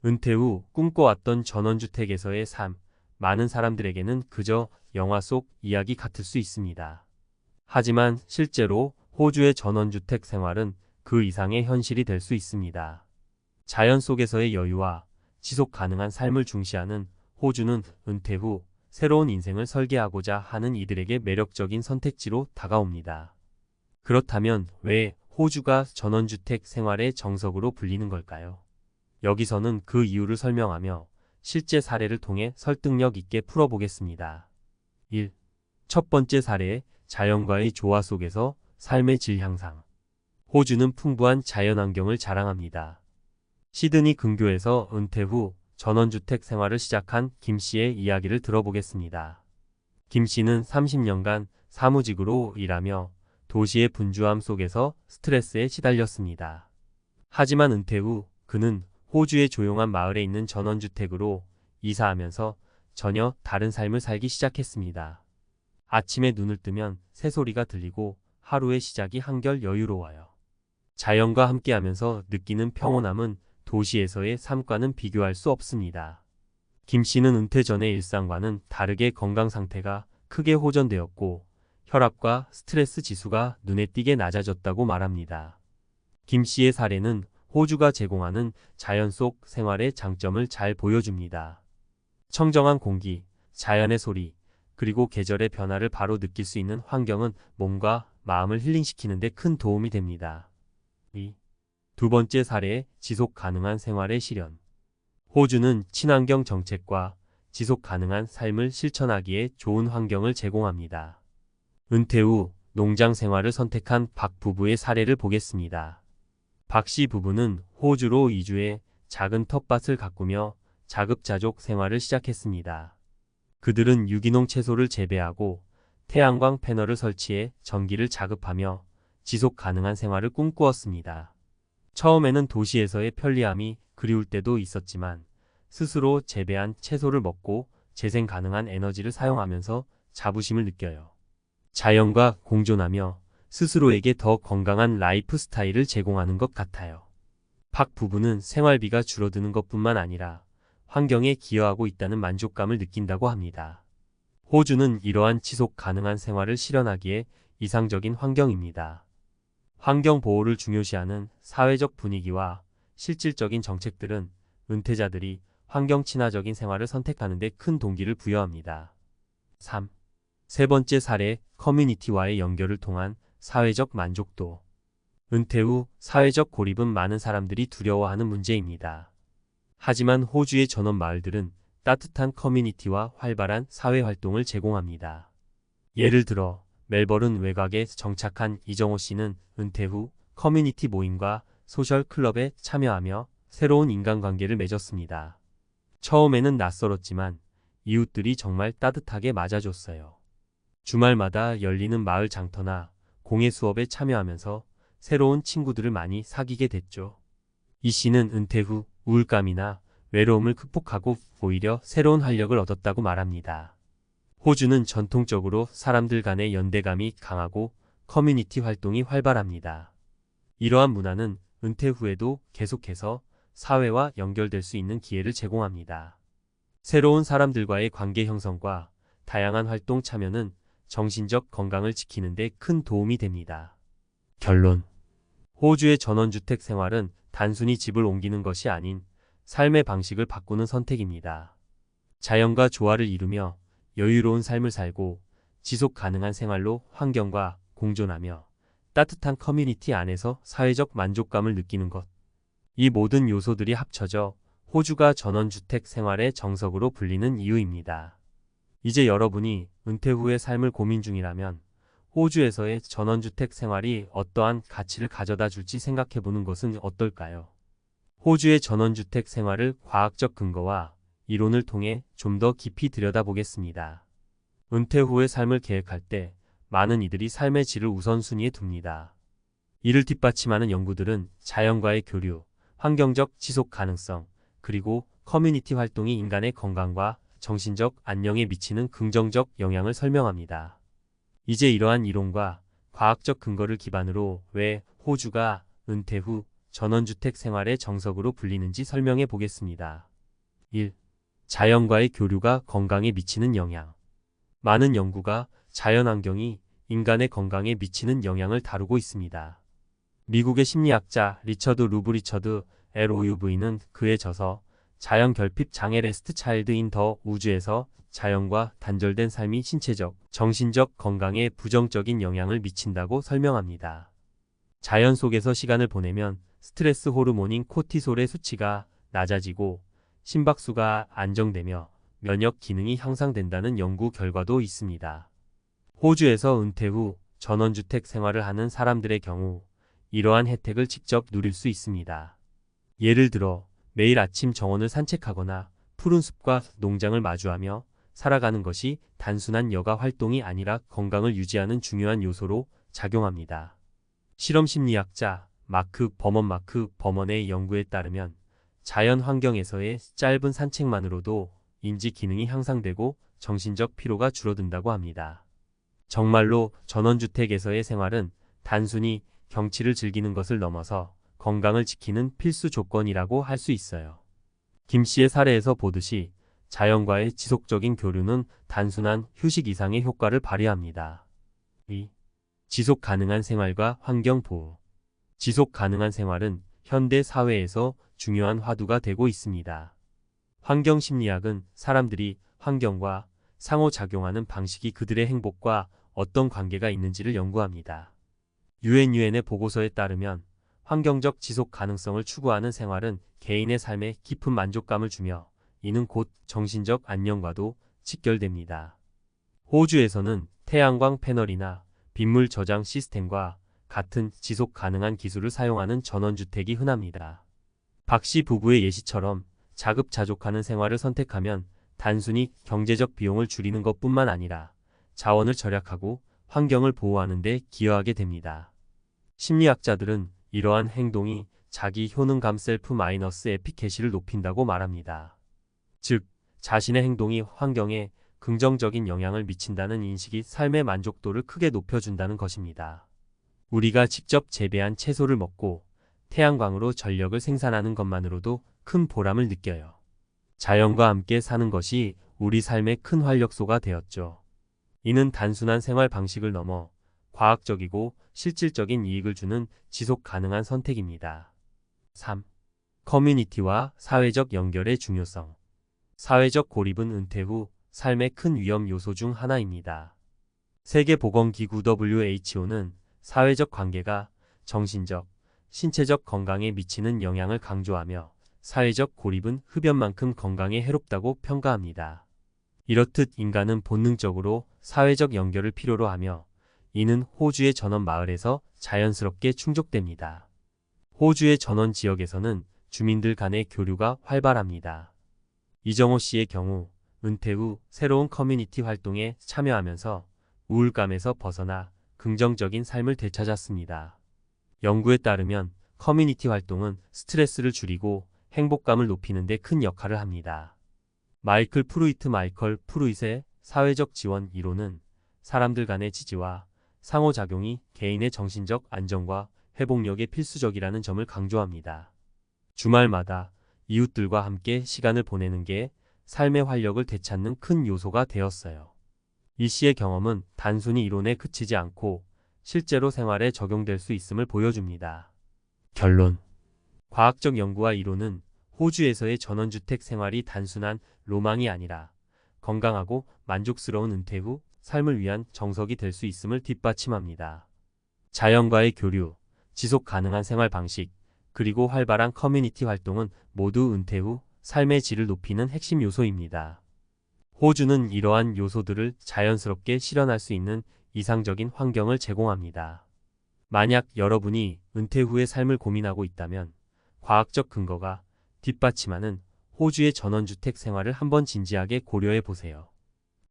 은퇴 후 꿈꿔왔던 전원주택에서의 삶, 많은 사람들에게는 그저 영화 속 이야기 같을 수 있습니다. 하지만 실제로 호주의 전원주택 생활은 그 이상의 현실이 될 수 있습니다. 자연 속에서의 여유와 지속 가능한 삶을 중시하는 호주는 은퇴 후 새로운 인생을 설계하고자 하는 이들에게 매력적인 선택지로 다가옵니다. 그렇다면 왜 호주가 전원주택 생활의 정석으로 불리는 걸까요? 여기서는 그 이유를 설명하며 실제 사례를 통해 설득력 있게 풀어보겠습니다. 1. 첫 번째 사례, 자연과의 조화 속에서 삶의 질 향상. 호주는 풍부한 자연환경을 자랑합니다. 시드니 근교에서 은퇴 후 전원주택 생활을 시작한 김 씨의 이야기를 들어보겠습니다. 김 씨는 30년간 사무직으로 일하며 도시의 분주함 속에서 스트레스에 시달렸습니다. 하지만 은퇴 후 그는 호주의 조용한 마을에 있는 전원주택으로 이사하면서 전혀 다른 삶을 살기 시작했습니다. 아침에 눈을 뜨면 새소리가 들리고 하루의 시작이 한결 여유로워요. 자연과 함께하면서 느끼는 평온함은 도시에서의 삶과는 비교할 수 없습니다. 김 씨는 은퇴 전의 일상과는 다르게 건강 상태가 크게 호전되었고 혈압과 스트레스 지수가 눈에 띄게 낮아졌다고 말합니다. 김 씨의 사례는 호주가 제공하는 자연 속 생활의 장점을 잘 보여줍니다. 청정한 공기, 자연의 소리, 그리고 계절의 변화를 바로 느낄 수 있는 환경은 몸과 마음을 힐링시키는 데 큰 도움이 됩니다. 2. 두 번째 사례, 지속 가능한 생활의 실현. 호주는 친환경 정책과 지속 가능한 삶을 실천하기에 좋은 환경을 제공합니다. 은퇴 후 농장 생활을 선택한 박 부부의 사례를 보겠습니다. 박 씨 부부는 호주로 이주해 작은 텃밭을 가꾸며 자급자족 생활을 시작했습니다. 그들은 유기농 채소를 재배하고 태양광 패널을 설치해 전기를 자급하며 지속 가능한 생활을 꿈꾸었습니다. 처음에는 도시에서의 편리함이 그리울 때도 있었지만 스스로 재배한 채소를 먹고 재생 가능한 에너지를 사용하면서 자부심을 느껴요. 자연과 공존하며 스스로에게 더 건강한 라이프 스타일을 제공하는 것 같아요. 박 부부는 생활비가 줄어드는 것뿐만 아니라 환경에 기여하고 있다는 만족감을 느낀다고 합니다. 호주는 이러한 지속 가능한 생활을 실현하기에 이상적인 환경입니다. 환경 보호를 중요시하는 사회적 분위기와 실질적인 정책들은 은퇴자들이 환경 친화적인 생활을 선택하는 데 큰 동기를 부여합니다. 3. 세 번째 사례, 커뮤니티와의 연결을 통한 사회적 만족도. 은퇴 후 사회적 고립은 많은 사람들이 두려워하는 문제입니다. 하지만 호주의 전원 마을들은 따뜻한 커뮤니티와 활발한 사회활동을 제공합니다. 예를 들어 멜버른 외곽에 정착한 이정호 씨는 은퇴 후 커뮤니티 모임과 소셜 클럽에 참여하며 새로운 인간관계를 맺었습니다. 처음에는 낯설었지만 이웃들이 정말 따뜻하게 맞아줬어요. 주말마다 열리는 마을 장터나 공예 수업에 참여하면서 새로운 친구들을 많이 사귀게 됐죠. 이 씨는 은퇴 후 우울감이나 외로움을 극복하고 오히려 새로운 활력을 얻었다고 말합니다. 호주는 전통적으로 사람들 간의 연대감이 강하고 커뮤니티 활동이 활발합니다. 이러한 문화는 은퇴 후에도 계속해서 사회와 연결될 수 있는 기회를 제공합니다. 새로운 사람들과의 관계 형성과 다양한 활동 참여는 정신적 건강을 지키는 데 큰 도움이 됩니다. 결론. 호주의 전원주택 생활은 단순히 집을 옮기는 것이 아닌 삶의 방식을 바꾸는 선택입니다. 자연과 조화를 이루며 여유로운 삶을 살고 지속 가능한 생활로 환경과 공존하며 따뜻한 커뮤니티 안에서 사회적 만족감을 느끼는 것. 이 모든 요소들이 합쳐져 호주가 전원주택 생활의 정석으로 불리는 이유입니다. 이제 여러분이 은퇴 후의 삶을 고민 중이라면 호주에서의 전원주택 생활이 어떠한 가치를 가져다 줄지 생각해보는 것은 어떨까요? 호주의 전원주택 생활을 과학적 근거와 이론을 통해 좀 더 깊이 들여다보겠습니다. 은퇴 후의 삶을 계획할 때 많은 이들이 삶의 질을 우선순위에 둡니다. 이를 뒷받침하는 연구들은 자연과의 교류, 환경적 지속 가능성, 그리고 커뮤니티 활동이 인간의 건강과 정신적 안녕에 미치는 긍정적 영향을 설명합니다. 이제 이러한 이론과 과학적 근거를 기반으로 왜 호주가 은퇴 후 전원주택 생활의 정석으로 불리는지 설명해 보겠습니다. 1. 자연과의 교류가 건강에 미치는 영향. 많은 연구가 자연환경이 인간의 건강에 미치는 영향을 다루고 있습니다. 미국의 심리학자 리처드 루브리처드 LOUV는 그의 저서 자연 결핍 장애 레스트 차일드 인 더 우주에서 자연과 단절된 삶이 신체적, 정신적 건강에 부정적인 영향을 미친다고 설명합니다. 자연 속에서 시간을 보내면 스트레스 호르몬인 코티솔의 수치가 낮아지고 심박수가 안정되며 면역 기능이 향상된다는 연구 결과도 있습니다. 호주에서 은퇴 후 전원주택 생활을 하는 사람들의 경우 이러한 혜택을 직접 누릴 수 있습니다. 예를 들어 매일 아침 정원을 산책하거나 푸른 숲과 농장을 마주하며 살아가는 것이 단순한 여가 활동이 아니라 건강을 유지하는 중요한 요소로 작용합니다. 실험 심리학자 마크 버먼의 연구에 따르면 자연 환경에서의 짧은 산책만으로도 인지 기능이 향상되고 정신적 피로가 줄어든다고 합니다. 정말로 전원주택에서의 생활은 단순히 경치를 즐기는 것을 넘어서 건강을 지키는 필수 조건이라고 할 수 있어요. 김 씨의 사례에서 보듯이 자연과의 지속적인 교류는 단순한 휴식 이상의 효과를 발휘합니다. 2. 지속 가능한 생활과 환경 보호. 지속 가능한 생활은 현대 사회에서 중요한 화두가 되고 있습니다. 환경 심리학은 사람들이 환경과 상호작용하는 방식이 그들의 행복과 어떤 관계가 있는지를 연구합니다. UN의 보고서에 따르면 환경적 지속 가능성을 추구하는 생활은 개인의 삶에 깊은 만족감을 주며 이는 곧 정신적 안녕과도 직결됩니다. 호주에서는 태양광 패널이나 빗물 저장 시스템과 같은 지속 가능한 기술을 사용하는 전원주택이 흔합니다. 박 씨 부부의 예시처럼 자급자족하는 생활을 선택하면 단순히 경제적 비용을 줄이는 것뿐만 아니라 자원을 절약하고 환경을 보호하는 데 기여하게 됩니다. 심리학자들은 이러한 행동이 자기 효능감 셀프-에피케시를 높인다고 말합니다. 즉, 자신의 행동이 환경에 긍정적인 영향을 미친다는 인식이 삶의 만족도를 크게 높여준다는 것입니다. 우리가 직접 재배한 채소를 먹고 태양광으로 전력을 생산하는 것만으로도 큰 보람을 느껴요. 자연과 함께 사는 것이 우리 삶의 큰 활력소가 되었죠. 이는 단순한 생활 방식을 넘어 과학적이고 실질적인 이익을 주는 지속 가능한 선택입니다. 3. 커뮤니티와 사회적 연결의 중요성. 사회적 고립은 은퇴 후 삶의 큰 위험 요소 중 하나입니다. 세계보건기구 WHO는 사회적 관계가 정신적, 신체적 건강에 미치는 영향을 강조하며 사회적 고립은 흡연만큼 건강에 해롭다고 평가합니다. 이렇듯 인간은 본능적으로 사회적 연결을 필요로 하며 이는 호주의 전원 마을에서 자연스럽게 충족됩니다. 호주의 전원 지역에서는 주민들 간의 교류가 활발합니다. 이정호 씨의 경우 은퇴 후 새로운 커뮤니티 활동에 참여하면서 우울감에서 벗어나 긍정적인 삶을 되찾았습니다. 연구에 따르면 커뮤니티 활동은 스트레스를 줄이고 행복감을 높이는 데 큰 역할을 합니다. 마이클 프루이트의 사회적 지원 이론은 사람들 간의 지지와 상호작용이 개인의 정신적 안정과 회복력에 필수적이라는 점을 강조합니다. 주말마다 이웃들과 함께 시간을 보내는 게 삶의 활력을 되찾는 큰 요소가 되었어요. 이 씨의 경험은 단순히 이론에 그치지 않고 실제로 생활에 적용될 수 있음을 보여줍니다. 결론. 과학적 연구와 이론은 호주에서의 전원주택 생활이 단순한 로망이 아니라 건강하고 만족스러운 은퇴 후 삶을 위한 정석이 될 수 있음을 뒷받침합니다. 자연과의 교류, 지속 가능한 생활 방식, 그리고 활발한 커뮤니티 활동은 모두 은퇴 후 삶의 질을 높이는 핵심 요소입니다. 호주는 이러한 요소들을 자연스럽게 실현할 수 있는 이상적인 환경을 제공합니다. 만약 여러분이 은퇴 후의 삶을 고민하고 있다면 과학적 근거가 뒷받침하는 호주의 전원주택 생활을 한번 진지하게 고려해 보세요.